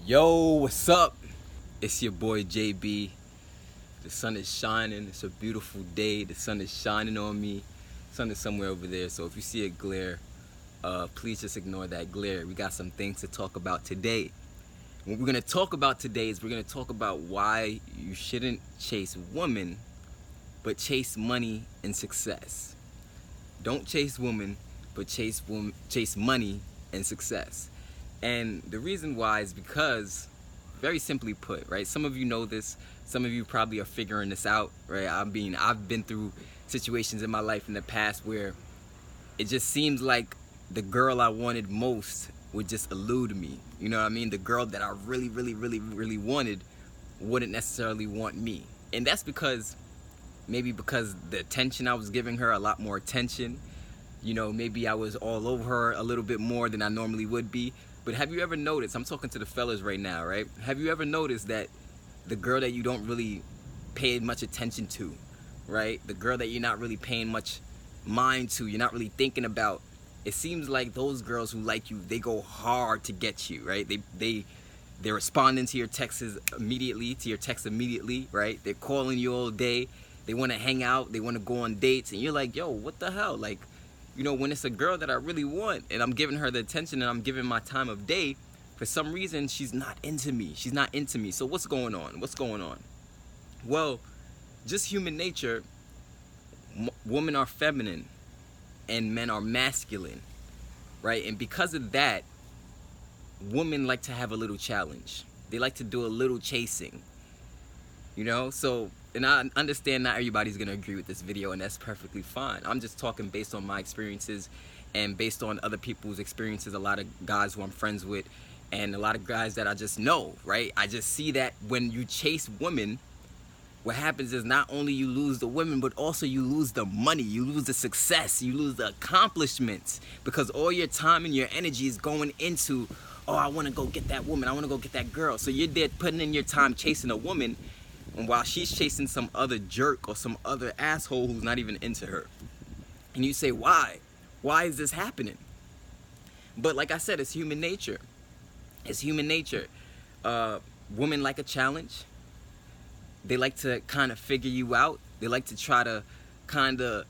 Yo, what's up? It's your boy JB. The sun is shining. It's a beautiful day. The sun is shining on me. The sun is somewhere over there. So if you see a glare, please just ignore that glare. We got some things to talk about today. What we're gonna talk about today is we're gonna talk about why you shouldn't chase women, but chase money and success. Don't chase women, but chase money and success. And the reason why is because, very simply put, right? Some of you know this. Some of you probably are figuring this out, right? I've been through situations in my life in the past where it just seems like the girl I wanted most would just elude me. You know what I mean? The girl that I really wanted wouldn't necessarily want me. And that's because the attention I was giving her, a lot more attention. Maybe I was all over her a little bit more than I normally would be. But have you ever noticed, I'm talking to the fellas right now, right? Have you ever noticed that the girl that you don't really pay much attention to, right? The girl that you're not really paying much mind to, you're not really thinking about, it seems like those girls who like you, they go hard to get you, right? They're responding to your texts immediately, right? They're calling you all day. They want to hang out. They want to go on dates. And you're like, yo, what the hell? Like, when it's a girl that I really want and I'm giving her the attention and I'm giving my time of day, for some reason, she's not into me. So what's going on? Well, just human nature. Women are feminine and men are masculine, right? And because of that, women like to have a little challenge. They like to do a little chasing, So, and I understand not everybody's going to agree with this video, and that's perfectly fine. I'm just talking based on my experiences and based on other people's experiences, a lot of guys who I'm friends with and a lot of guys that I just know, right? I just see that when you chase women, what happens is not only you lose the women, but also you lose the money, you lose the success, you lose the accomplishments, because all your time and your energy is going into, oh, I want to go get that woman, I want to go get that girl. So you're there putting in your time chasing a woman, and while she's chasing some other jerk or some other asshole who's not even into her. And you say, why? Why is this happening? But like I said, it's human nature. Women like a challenge. They like to kind of figure you out. They like to try to kind of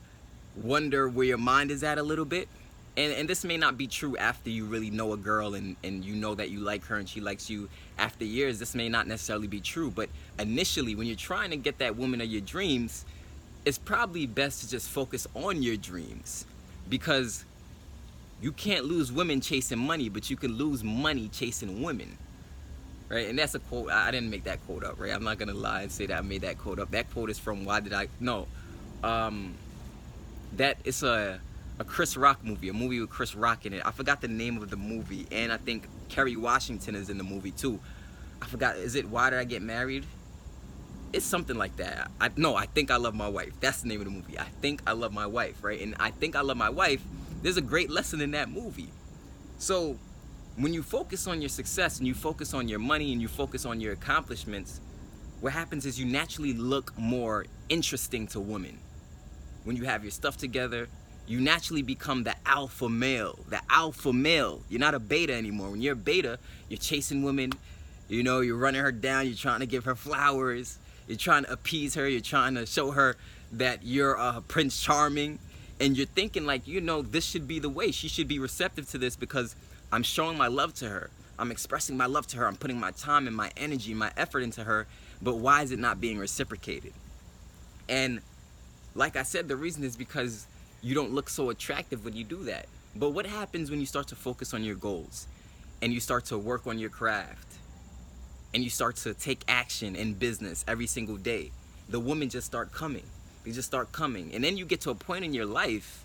wonder where your mind is at a little bit. And this may not be true after you really know a girl and you know that you like her and she likes you. After years, this may not necessarily be true. But initially, when you're trying to get that woman of your dreams, it's probably best to just focus on your dreams. Because you can't lose women chasing money, but you can lose money chasing women. Right? And that's a quote. I didn't make that quote up, right? I'm not going to lie and say that I made that quote up. That quote is from that is a Chris Rock movie, a movie with Chris Rock in it. I forgot the name of the movie, and I think Kerry Washington is in the movie too. I forgot, is it Why Did I Get Married? It's something like that. I Think I Love My Wife. That's the name of the movie. I Think I Love My Wife, right? And I Think I Love My Wife, there's a great lesson in that movie. So when you focus on your success and you focus on your money and you focus on your accomplishments, what happens is you naturally look more interesting to women. When you have your stuff together, you naturally become the alpha male. You're not a beta anymore. When you're a beta, you're chasing women, you're running her down, you're trying to give her flowers, you're trying to appease her, you're trying to show her that you're Prince Charming, and you're thinking like, this should be the way. She should be receptive to this because I'm showing my love to her. I'm expressing my love to her. I'm putting my time and my energy, my effort into her, but why is it not being reciprocated? And like I said, the reason is because you don't look so attractive when you do that. But what happens when you start to focus on your goals and you start to work on your craft and you start to take action in business every single day? The women just start coming. They just start coming. And then you get to a point in your life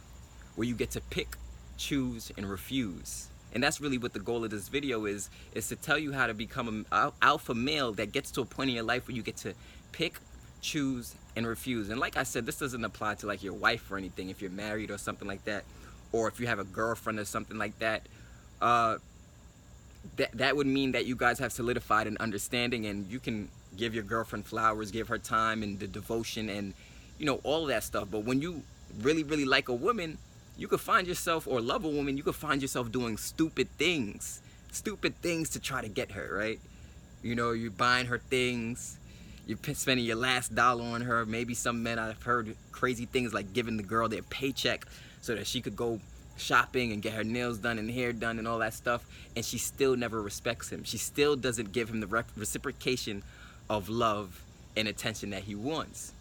where you get to pick, choose, and refuse. And that's really what the goal of this video is to tell you how to become an alpha male that gets to a point in your life where you get to pick, choose, and refuse. And like I said, this doesn't apply to like your wife or anything if you're married or something like that, or if you have a girlfriend or something like that. That would mean that you guys have solidified an understanding and you can give your girlfriend flowers, give her time and the devotion and all of that stuff. But when you really like a woman, you could find yourself, or love a woman, you could find yourself doing stupid things to try to get her, right? You know, you're buying her things. You're spending your last dollar on her. Maybe some men, I've heard crazy things like giving the girl their paycheck so that she could go shopping and get her nails done and hair done and all that stuff, and she still never respects him. She still doesn't give him the reciprocation of love and attention that he wants.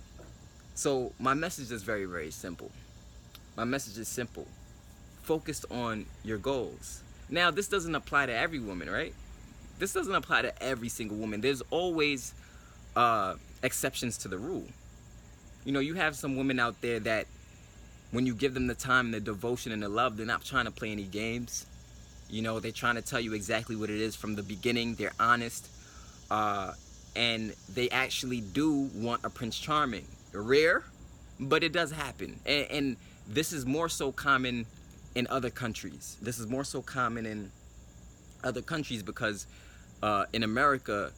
So my message is very, very simple. My message is simple. Focused on your goals. Now, this doesn't apply to every woman, right? This doesn't apply to every single woman. There's always exceptions to the rule. You know, you have some women out there that when you give them the time, the devotion, and the love, they're not trying to play any games. You know, they're trying to tell you exactly what it is from the beginning. They're honest. And they actually do want a Prince Charming. Rare, but it does happen. And this is more so common in other countries. This is more so common in other countries because in America,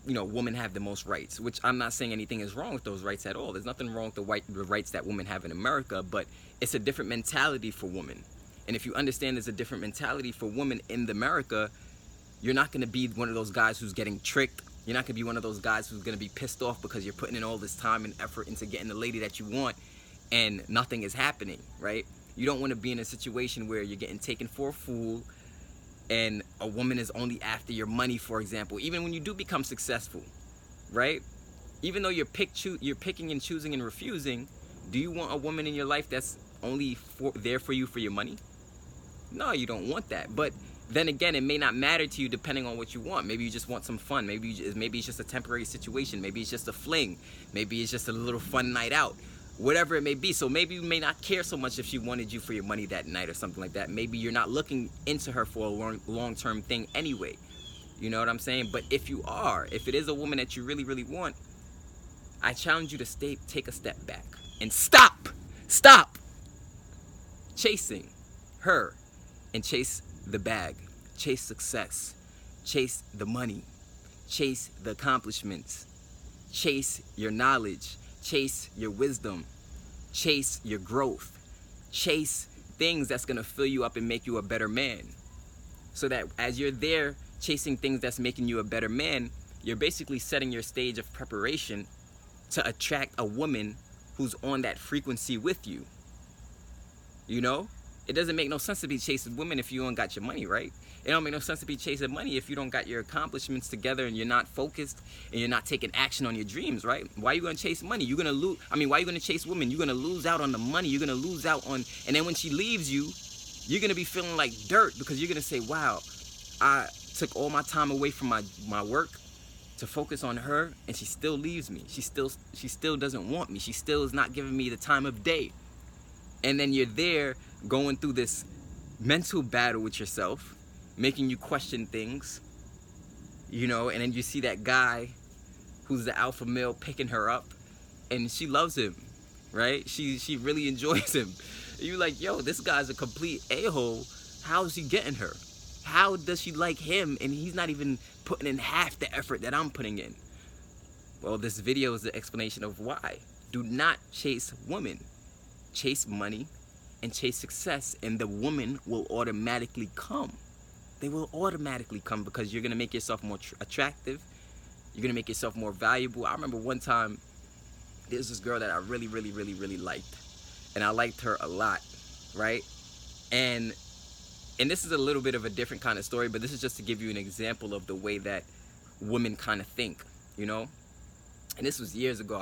you know, women have the most rights, which I'm not saying anything is wrong with those rights at all. There's nothing wrong with the rights that women have in America, but it's a different mentality for women. And if you understand there's a different mentality for women in America, you're not going to be one of those guys who's getting tricked. You're not going to be one of those guys who's going to be pissed off because you're putting in all this time and effort into getting the lady that you want and nothing is happening, right? You don't want to be in a situation where you're getting taken for a fool and a woman is only after your money, for example. Even when you do become successful, right? Even though you're picking and choosing and refusing, do you want a woman in your life that's only there for you for your money? No, you don't want that. But then again, it may not matter to you depending on what you want. Maybe you just want some fun. Maybe it's just a temporary situation. Maybe it's just a fling. Maybe it's just a little fun night out. Whatever it may be. So maybe you may not care so much if she wanted you for your money that night or something like that. Maybe you're not looking into her for a long-term thing anyway. You know what I'm saying? But if you are, if it is a woman that you really, really want, I challenge you to take a step back and stop chasing her and chase the bag, chase success, chase the money, chase the accomplishments, chase your knowledge, chase your wisdom, chase your growth, chase things that's gonna fill you up and make you a better man. So that as you're there chasing things that's making you a better man, you're basically setting your stage of preparation to attract a woman who's on that frequency with you. You know? It doesn't make no sense to be chasing women if you don't got your money, right? It don't make no sense to be chasing money if you don't got your accomplishments together and you're not focused and you're not taking action on your dreams, right? Why are you going to chase money? You're going to lose. I mean, why are you going to chase women? You're going to lose out on the money. You're going to lose out on, and then when she leaves you, you're going to be feeling like dirt because you're going to say, wow, I took all my time away from my work to focus on her and she still leaves me. She still doesn't want me. She still is not giving me the time of day. And then you're there going through this mental battle with yourself, making you question things, you know, and then you see that guy who's the alpha male picking her up and she loves him, right? She really enjoys him. You're like, yo, this guy's a complete a-hole. How's he getting her? How does she like him and he's not even putting in half the effort that I'm putting in? Well, this video is the explanation of why. Do not chase women. Chase money and chase success, and the woman will automatically come. They will automatically come because you're going to make yourself more attractive. You're going to make yourself more valuable. I remember one time, there's this girl that I really, really, really, really liked. And I liked her a lot, right? And this is a little bit of a different kind of story, but this is just to give you an example of the way that women kind of think, you know? And this was years ago.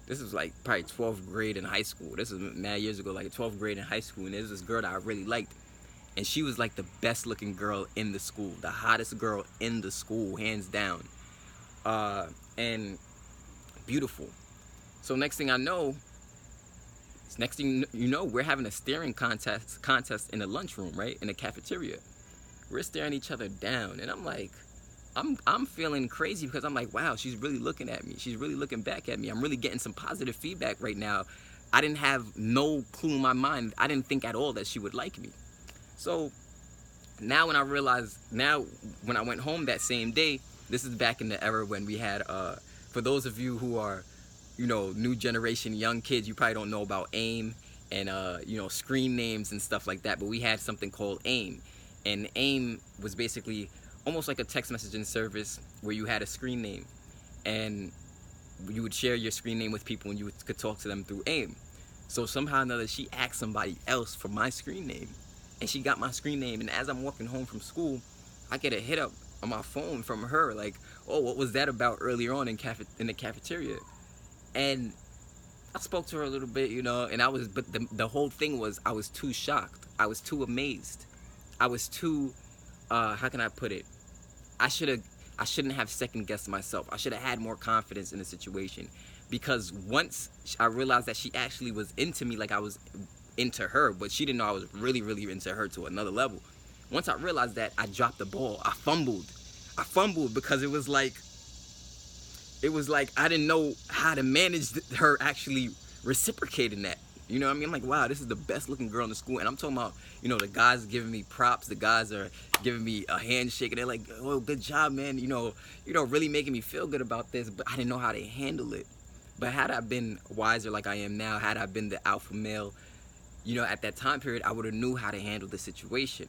This was like probably 12th grade in high school. This was mad years ago, like 12th grade in high school. And there's this girl that I really liked. And she was like the best looking girl in the school. The hottest girl in the school, hands down. And beautiful. So next thing you know, we're having a staring contest in the lunchroom, right? In the cafeteria. We're staring each other down. And I'm like, I'm feeling crazy because I'm like, wow, she's really looking at me. She's really looking back at me. I'm really getting some positive feedback right now. I didn't have no clue in my mind. I didn't think at all that she would like me. So now when I went home that same day, this is back in the era when we had, for those of you who are, you know, new generation, young kids, you probably don't know about AIM and, you know, screen names and stuff like that. But we had something called AIM. And AIM was basically almost like a text messaging service where you had a screen name, and you would share your screen name with people and you could talk to them through AIM. So somehow or another, she asked somebody else for my screen name, and she got my screen name. And as I'm walking home from school, I get a hit up on my phone from her, like, "Oh, what was that about earlier on in the cafeteria?" And I spoke to her a little bit, you know, and but the whole thing was, I was too shocked. I was too amazed. I was too, how can I put it? I shouldn't have second guessed myself. I should have had more confidence in the situation, because once I realized that she actually was into me like I was into her, but she didn't know I was really, really into her to another level. Once I realized that, I dropped the ball. I fumbled because it was like I didn't know how to manage her actually reciprocating that. You know what I mean? I'm like, wow, this is the best looking girl in the school. And I'm talking about, you know, the guys giving me props. The guys are giving me a handshake. And they're like, "Oh, good job, man. You know, really making me feel good about this." But I didn't know how to handle it. But had I been wiser like I am now, had I been the alpha male, you know, at that time period, I would have knew how to handle the situation.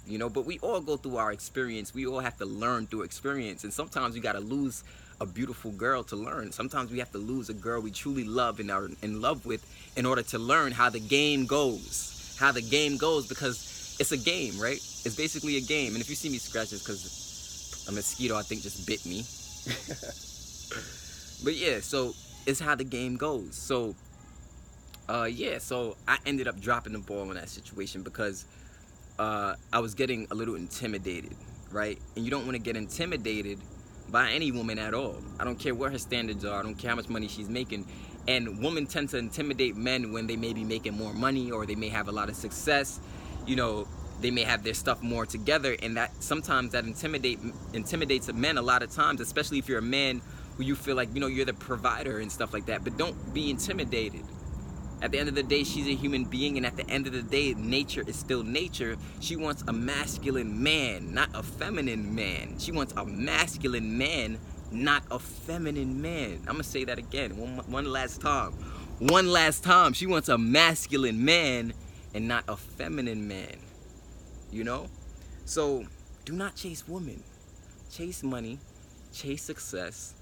You know, but we all go through our experience. We all have to learn through experience. And sometimes we got to lose a beautiful girl to learn. Sometimes we have to lose a girl we truly love and are in love with in order to learn how the game goes. How the game goes, because it's a game, right? It's basically a game. And if you see me scratch, it's because a mosquito, I think, just bit me. But yeah, so it's how the game goes. So, yeah, so I ended up dropping the ball in that situation because I was getting a little intimidated, right? And you don't want to get intimidated by any woman at all. I don't care what her standards are. I don't care how much money she's making. And women tend to intimidate men when they may be making more money, or they may have a lot of success. You know, they may have their stuff more together, and that sometimes that intimidates a man a lot of times, especially if you're a man who you feel like, you know, you're the provider and stuff like that. But don't be intimidated. At the end of the day, she's a human being, and at the end of the day, nature is still nature. She wants a masculine man, not a feminine man. She wants a masculine man, not a feminine man. I'm gonna say that again, one last time. One last time. She wants a masculine man and not a feminine man. You know? So, do not chase women. Chase money, chase success.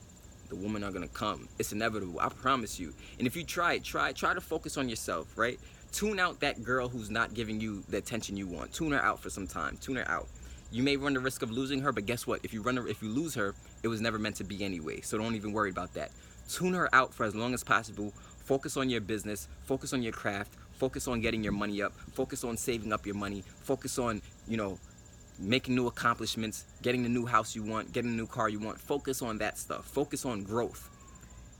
The women are gonna come. It's inevitable, I promise you. And if you try to focus on yourself, right? Tune out that girl who's not giving you the attention you want. Tune her out for some time. Tune her out. You may run the risk of losing her, but guess what? If you lose her, it was never meant to be anyway. So don't even worry about that. Tune her out for as long as possible. Focus on your business. Focus on your craft. Focus on getting your money up. Focus on saving up your money. Focus on, you know, making new accomplishments, getting the new house you want, getting the new car you want. Focus on that stuff. Focus on growth.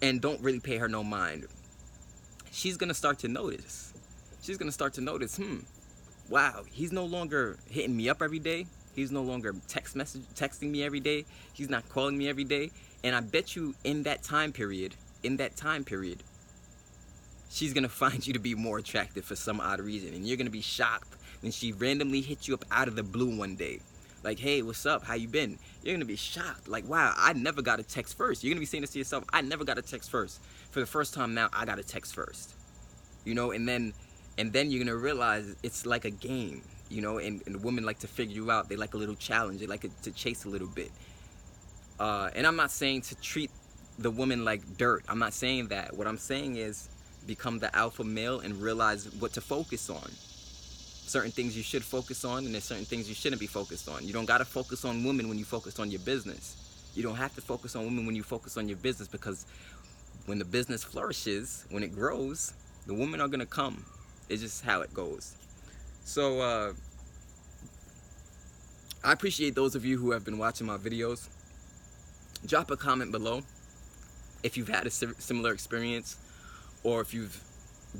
And don't really pay her no mind. She's going to start to notice. She's going to start to notice, wow, he's no longer hitting me up every day. He's no longer texting me every day. He's not calling me every day. And I bet you in that time period, she's going to find you to be more attractive for some odd reason. And you're going to be shocked when she randomly hits you up out of the blue one day. Like, "Hey, what's up? How you been?" You're going to be shocked. Like, wow, I never got a text first. You're going to be saying this to yourself, I never got a text first. For the first time now, I got a text first. You know, and then you're going to realize it's like a game. You know, and women like to figure you out. They like a little challenge. They like to chase a little bit. And I'm not saying to treat the woman like dirt. I'm not saying that. What I'm saying is become the alpha male and realize what to focus on. Certain things you should focus on, and there's certain things you shouldn't be focused on. You don't got to focus on women when you focus on your business. You don't have to focus on women when you focus on your business, because when the business flourishes, when it grows, the women are going to come. It's just how it goes. So, I appreciate those of you who have been watching my videos. Drop a comment below if you've had a similar experience, or if you've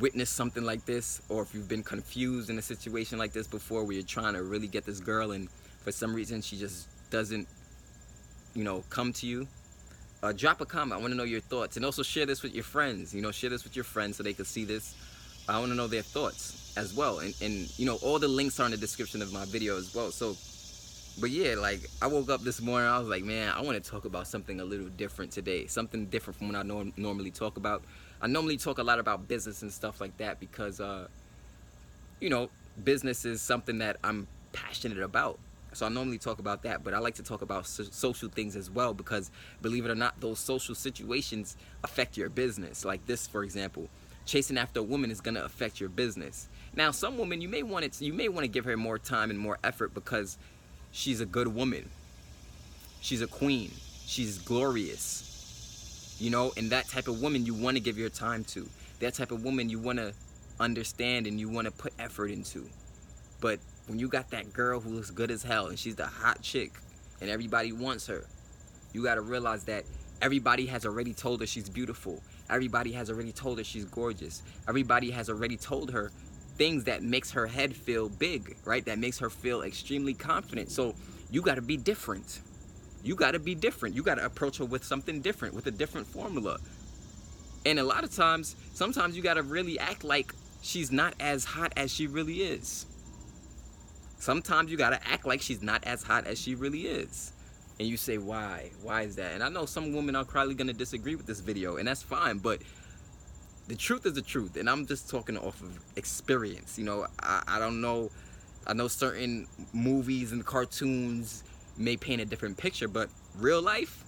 witnessed something like this, or if you've been confused in a situation like this before, where you're trying to really get this girl and for some reason she just doesn't, you know, come to you. Drop a comment. I want to know your thoughts, and also share this with your friends. You know, share this with your friends so they can see this. I want to know their thoughts as well, and you know, all the links are in the description of my video as well. So, but yeah, like, I woke up this morning, I was like, man, I want to talk about something a little different today, something different from what I normally talk about. I normally talk a lot about business and stuff like that because, you know, business is something that I'm passionate about. So I normally talk about that, but I like to talk about social things as well, because believe it or not, those social situations affect your business. Like this, for example, chasing after a woman is gonna affect your business. Now, some women, you may want to give her more time and more effort because she's a good woman. She's a queen. She's glorious. You know, and that type of woman you want to give your time to. That type of woman you want to understand and you want to put effort into. But when you got that girl who looks good as hell and she's the hot chick and everybody wants her, you got to realize that everybody has already told her she's beautiful. Everybody has already told her she's gorgeous. Everybody has already told her things that makes her head feel big, right? That makes her feel extremely confident. So you got to be different. You got to be different. You got to approach her with something different, with a different formula. And a lot of times, sometimes you got to really act like she's not as hot as she really is. Sometimes you got to act like she's not as hot as she really is. And you say, why? Why is that? And I know some women are probably going to disagree with this video, and that's fine, but the truth is the truth. And I'm just talking off of experience. You know, I don't know. I know certain movies and cartoons may paint a different picture, but real life,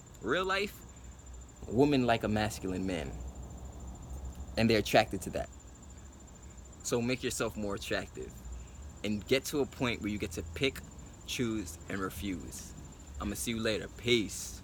women like a masculine man. And they're attracted to that. So make yourself more attractive. And get to a point where you get to pick, choose, and refuse. I'm gonna see you later. Peace.